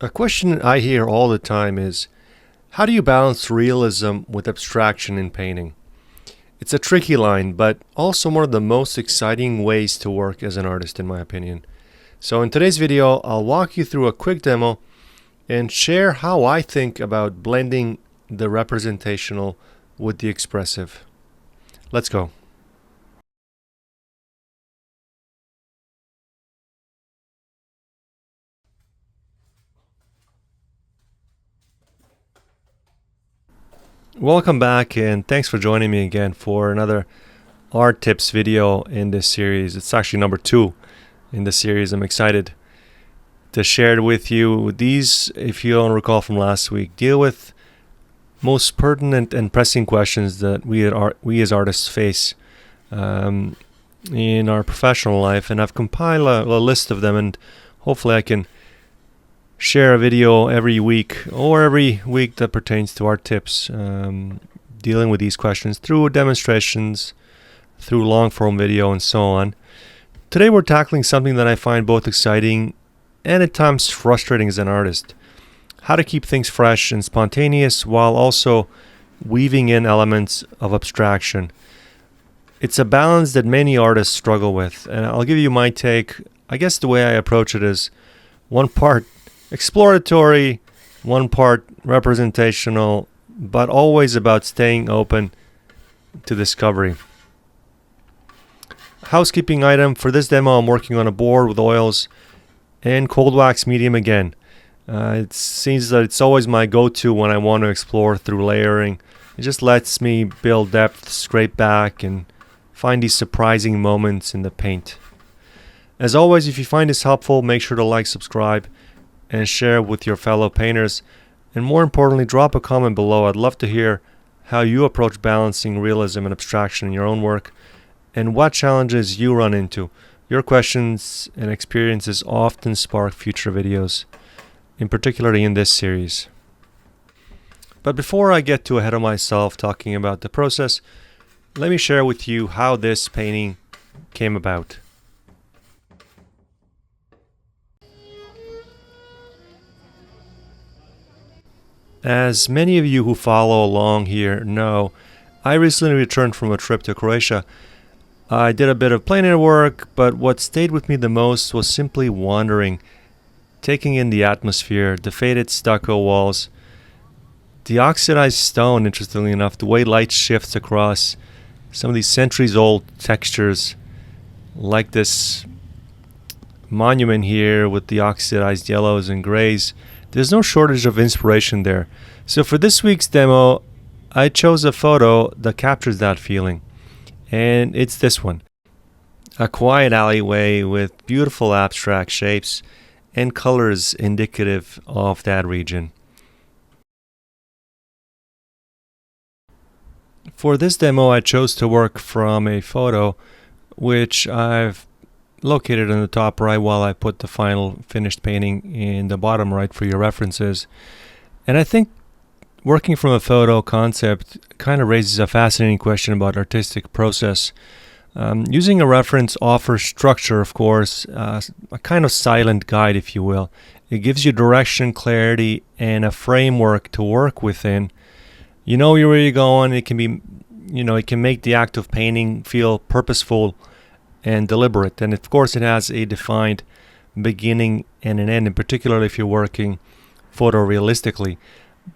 A question I hear all the time is, how do you balance realism with abstraction in painting? It's a tricky line, but also one of the most exciting ways to work as an artist, in my opinion. So in today's video, I'll walk you through a quick demo and share how I think about blending the representational with the expressive. Let's go. Welcome back, and thanks for joining me again for another art tips video in this series. It's actually number 2 in the series. I'm excited to share it with you. These, if you don't recall from last week, deal with most pertinent and pressing questions that we as artists face in our professional life, and I've compiled a list of them, and hopefully I can share a video every week that pertains to art tips, dealing with these questions through demonstrations, through long form video, and so on. Today we're tackling something that I find both exciting and at times frustrating as an artist: how to keep things fresh and spontaneous while also weaving in elements of abstraction. It's a balance that many artists struggle with, and I'll give you my take. I guess the way I approach it is one part exploratory, one part representational, but always about staying open to discovery. Housekeeping item: for this demo, I'm working on a board with oils and cold wax medium again. It seems that it's always my go-to when I want to explore through layering. It just lets me build depth, scrape back, and find these surprising moments in the paint. As always, if you find this helpful, make sure to like, subscribe, and share with your fellow painters. And more importantly, drop a comment below. I'd love to hear how you approach balancing realism and abstraction in your own work, and what challenges you run into. Your questions and experiences often spark future videos, in particularly in this series. But before I get too ahead of myself talking about the process, let me share with you how this painting came about. As many of you who follow along here know, I recently returned from a trip to Croatia. I did a bit of plein air work, but what stayed with me the most was simply wandering, taking in the atmosphere, the faded stucco walls, the oxidized stone, interestingly enough, the way light shifts across some of these centuries-old textures, like this monument here with the oxidized yellows and grays. There's no shortage of inspiration there. So for this week's demo, I chose a photo that captures that feeling. And it's this one. A quiet alleyway with beautiful abstract shapes and colors indicative of that region. For this demo, I chose to work from a photo which I've located in the top right while I put the final finished painting in the bottom right for your references. And I think working from a photo concept kind of raises a fascinating question about artistic process. Using a reference offers structure, of course, a kind of silent guide, if you will. It gives you direction, clarity, and a framework to work within. You know where you're going. It can be, it can make the act of painting feel purposeful and deliberate. And of course, it has a defined beginning and an end, in particular if you're working photorealistically.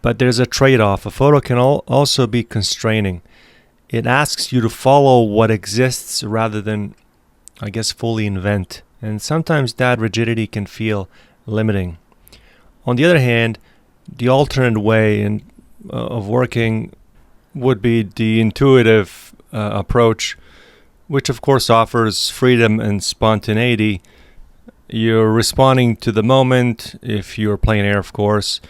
But there's a trade-off. A photo can also be constraining. It asks you to follow what exists rather than, I guess, fully invent. And sometimes that rigidity can feel limiting. On the other hand, the alternate way of working would be the intuitive approach, which of course offers freedom and spontaneity. You're responding to the moment, if you're plein air, of course,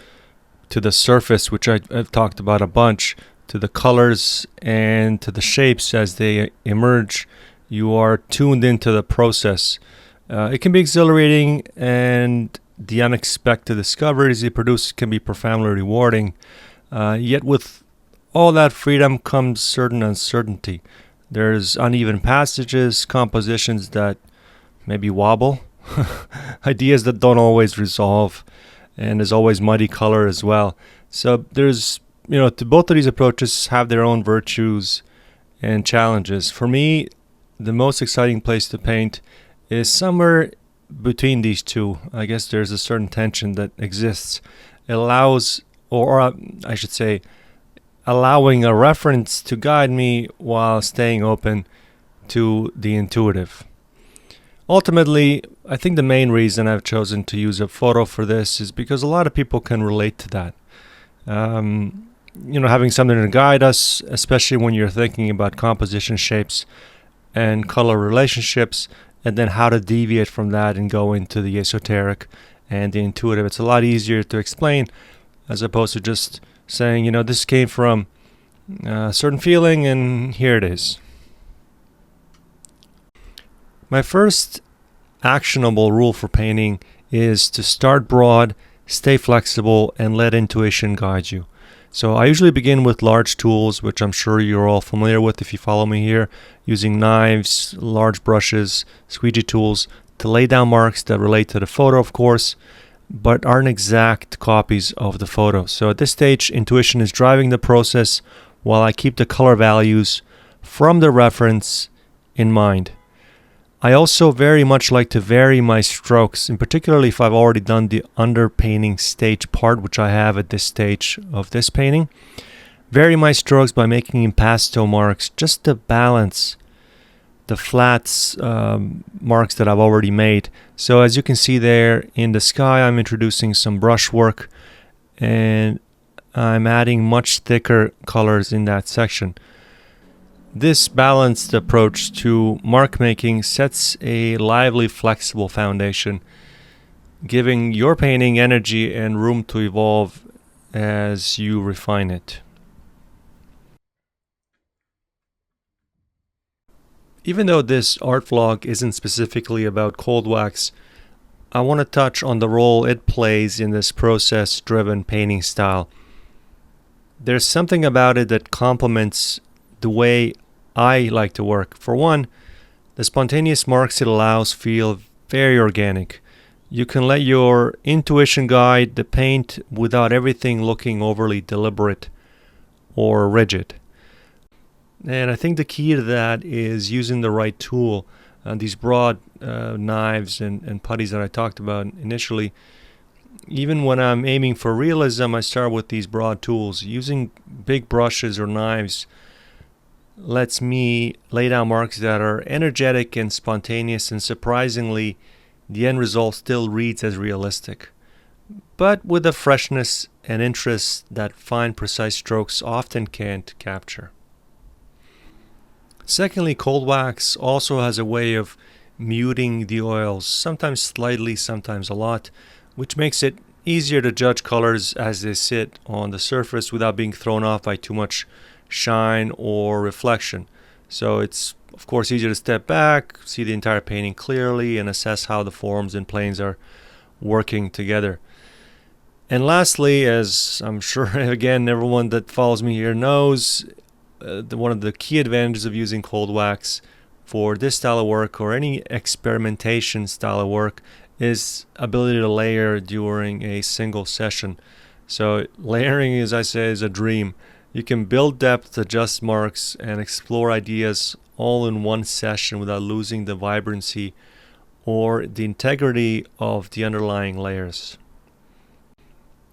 to the surface, which I've talked about a bunch, to the colors and to the shapes as they emerge. You are tuned into the process. It can be exhilarating, and the unexpected discoveries you produce can be profoundly rewarding. Yet with all that freedom comes certain uncertainty. There's uneven passages, compositions that maybe wobble, ideas that don't always resolve. and there's always muddy color as well. So there's, both of these approaches have their own virtues and challenges. For me, the most exciting place to paint is somewhere between these two. I guess there's a certain tension that exists. It allows, or I should say, allowing a reference to guide me while staying open to the intuitive. Ultimately, I think the main reason I've chosen to use a photo for this is because a lot of people can relate to that. Having something to guide us, especially when you're thinking about composition, shapes, and color relationships, and then how to deviate from that and go into the esoteric and the intuitive. It's a lot easier to explain as opposed to just saying, this came from a certain feeling and here it is. My first actionable rule for painting is to start broad, stay flexible, and let intuition guide you. So I usually begin with large tools, which I'm sure you're all familiar with if you follow me here, using knives, large brushes, squeegee tools to lay down marks that relate to the photo, of course, but aren't exact copies of the photo. So at this stage, intuition is driving the process while I keep the color values from the reference in mind. I also very much like to vary my strokes, and particularly if I've already done the underpainting stage part, which I have at this stage of this painting. Vary my strokes by making impasto marks just to balance the flats marks that I've already made. So as you can see there in the sky, I'm introducing some brush work and I'm adding much thicker colors in that section. This balanced approach to mark making sets a lively, flexible foundation, giving your painting energy and room to evolve as you refine it. Even though this art vlog isn't specifically about cold wax, I want to touch on the role it plays in this process-driven painting style. There's something about it that complements the way I like to work. For one, the spontaneous marks it allows feel very organic. You can let your intuition guide the paint without everything looking overly deliberate or rigid. And I think the key to that is using the right tool. These broad knives and putties that I talked about initially, even when I'm aiming for realism, I start with these broad tools. Using big brushes or knives lets me lay down marks that are energetic and spontaneous, and surprisingly, the end result still reads as realistic, but with a freshness and interest that fine, precise strokes often can't capture. Secondly, cold wax also has a way of muting the oils, sometimes slightly, sometimes a lot, which makes it easier to judge colors as they sit on the surface without being thrown off by too much shine or reflection. So it's of course easier to step back, see the entire painting clearly, and assess how the forms and planes are working together. And lastly, as I'm sure again everyone that follows me here knows, one of the key advantages of using cold wax for this style of work or any experimentation style of work is ability to layer during a single session. So layering, as I say, is a dream. You can build depth, adjust marks, and explore ideas all in one session without losing the vibrancy or the integrity of the underlying layers.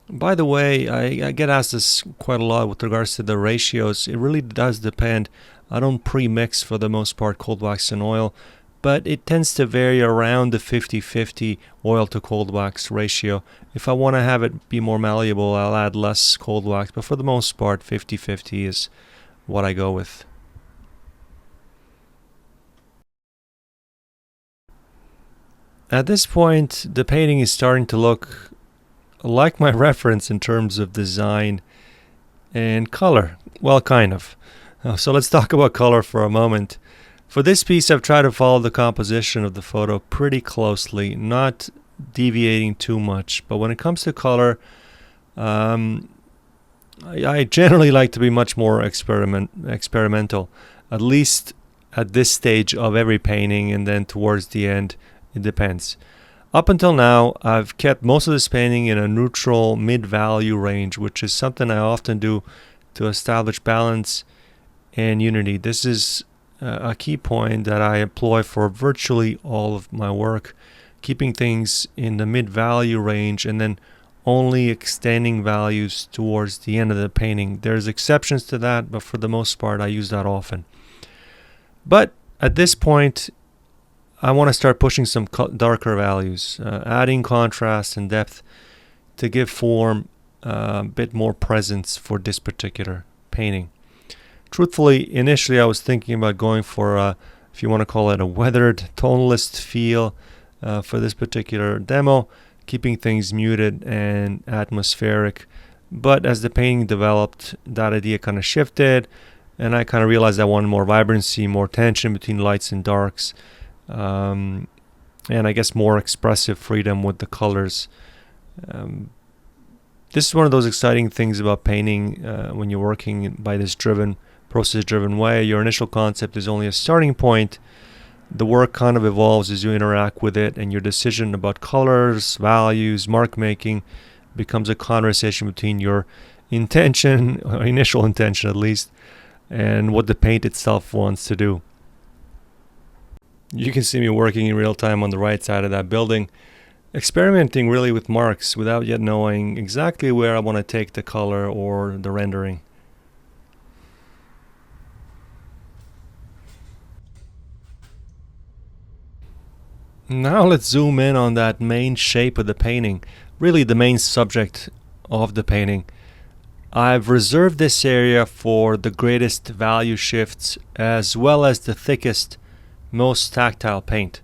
By the way, I get asked this quite a lot with regards to the ratios. It really does depend. I don't pre-mix for the most part cold wax and oil, but it tends to vary around the 50-50 oil to cold wax ratio. If I want to have it be more malleable, I'll add less cold wax, but for the most part 50-50 is what I go with. At this point, the painting is starting to look like my reference in terms of design and color. Well, kind of. So let's talk about color for a moment. For this piece, I've tried to follow the composition of the photo pretty closely, not deviating too much. But when it comes to color, I generally like to be much more experimental, at least at this stage of every painting, and then towards the end, it depends. Up until now, I've kept most of this painting in a neutral mid-value range, which is something I often do to establish balance and unity. This is a key point that I employ for virtually all of my work, keeping things in the mid-value range and then only extending values towards the end of the painting. There's exceptions to that, but for the most part, I use that often. But at this point, I want to start pushing some darker values, adding contrast and depth to give form a bit more presence for this particular painting. Truthfully, initially I was thinking about going for if you want to call it a weathered tonalist feel for this particular demo, keeping things muted and atmospheric. But as the painting developed, that idea kind of shifted, and I kind of realized I wanted more vibrancy, more tension between lights and darks, and I guess more expressive freedom with the colors. This is one of those exciting things about painting when you're working by this process-driven way. Your initial concept is only a starting point. The work kind of evolves as you interact with it, and your decision about colors, values, mark making becomes a conversation between your intention, or initial intention at least, and what the paint itself wants to do. You can see me working in real time on the right side of that building, experimenting really with marks without yet knowing exactly where I want to take the color or the rendering. Now let's zoom in on that main shape of the painting, really the main subject of the painting. I've reserved this area for the greatest value shifts as well as the thickest, most tactile paint.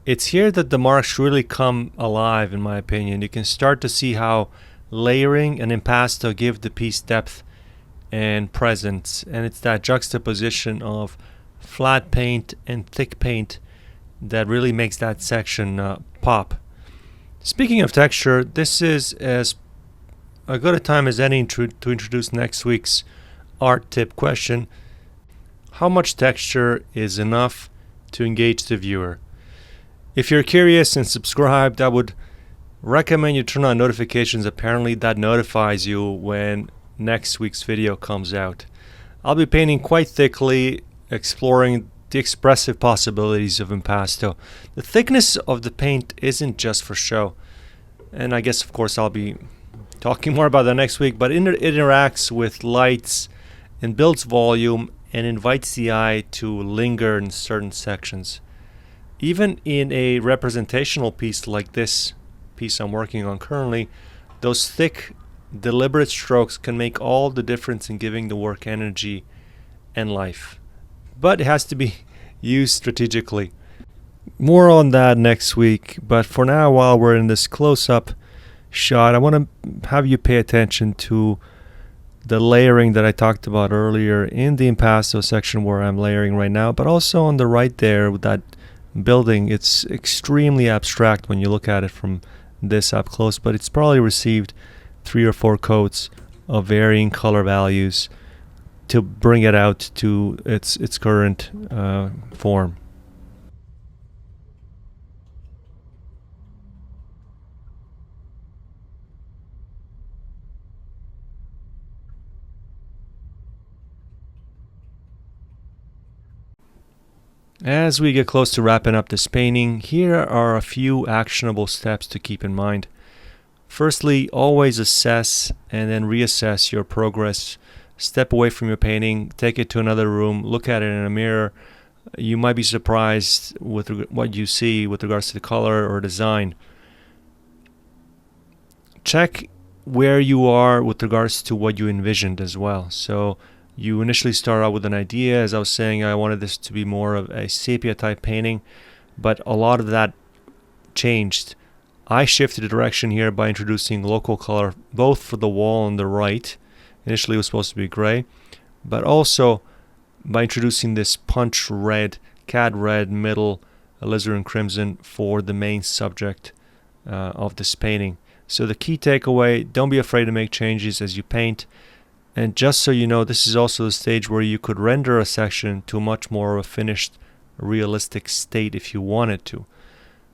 It's here that the marks really come alive, in my opinion. You can start to see how layering and impasto give the piece depth and presence, and it's that juxtaposition of flat paint and thick paint that really makes that section pop. Speaking of texture, this is as a good a time as any to introduce next week's art tip question. How much texture is enough to engage the viewer? If you're curious and subscribed, I would recommend you turn on notifications. Apparently that notifies you when next week's video comes out. I'll be painting quite thickly, exploring the expressive possibilities of impasto. The thickness of the paint isn't just for show, and I guess of course I'll be talking more about that next week, but it interacts with lights and builds volume and invites the eye to linger in certain sections. Even in a representational piece like this piece I'm working on currently, those thick, deliberate strokes can make all the difference in giving the work energy and life. But it has to be used strategically. More on that next week, but for now, while we're in this close-up shot, I want to have you pay attention to the layering that I talked about earlier in the impasto section where I'm layering right now, but also on the right there with that building. It's extremely abstract when you look at it from this up close, but it's probably received 3 or 4 coats of varying color values to bring it out to its current form. As we get close to wrapping up this painting, here are a few actionable steps to keep in mind. Firstly, always assess and then reassess your progress. Step away from your painting, take it to another room, look at it in a mirror. You might be surprised with what you see with regards to the color or design. Check where you are with regards to what you envisioned as well. So you initially start out with an idea. As I was saying, I wanted this to be more of a sepia type painting, but a lot of that changed. I shifted the direction here by introducing local color both for the wall on the right. Initially it was supposed to be gray, but also by introducing this punch red, cad red, middle, alizarin crimson for the main subject of this painting. So the key takeaway, don't be afraid to make changes as you paint. And just so you know, this is also the stage where you could render a section to much more of a finished, realistic state if you wanted to.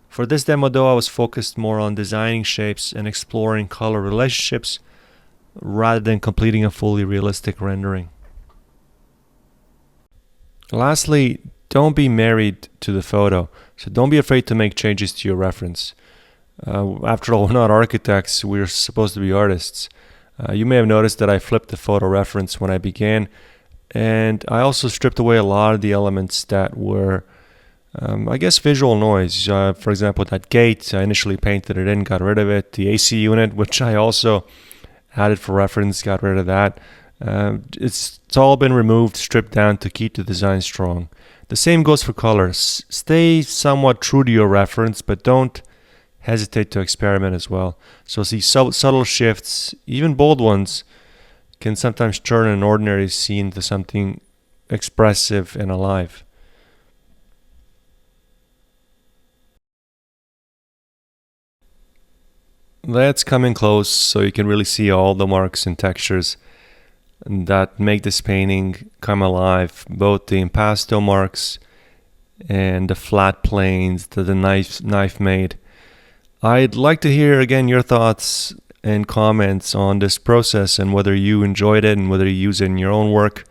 For this demo though, I was focused more on designing shapes and exploring color relationships rather than completing a fully realistic rendering. Lastly, don't be married to the photo, so don't be afraid to make changes to your reference. After all, we're not architects, we're supposed to be artists. You may have noticed that I flipped the photo reference when I began, and I also stripped away a lot of the elements that were, visual noise. For example, that gate, I initially painted it in, got rid of it. The AC unit, which I also added for reference, got rid of that. It's all been removed, stripped down to keep the design strong. The same goes for colors. Stay somewhat true to your reference, but don't hesitate to experiment as well. So see, subtle shifts, even bold ones, can sometimes turn an ordinary scene into something expressive and alive. Let's come in close so you can really see all the marks and textures that make this painting come alive, both the impasto marks and the flat planes that the knife made. I'd like to hear again your thoughts and comments on this process and whether you enjoyed it and whether you use it in your own work.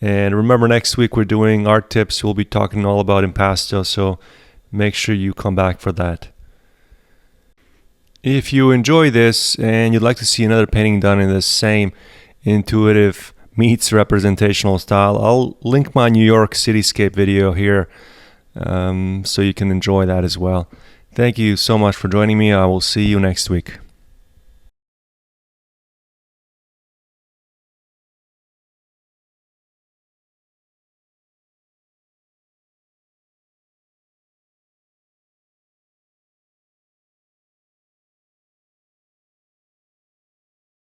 And remember, next week we're doing art tips. We'll be talking all about impasto, so make sure you come back for that. If you enjoy this and you'd like to see another painting done in the same intuitive meets representational style, I'll link my New York cityscape video here so you can enjoy that as well. Thank you so much for joining me. I will see you next week.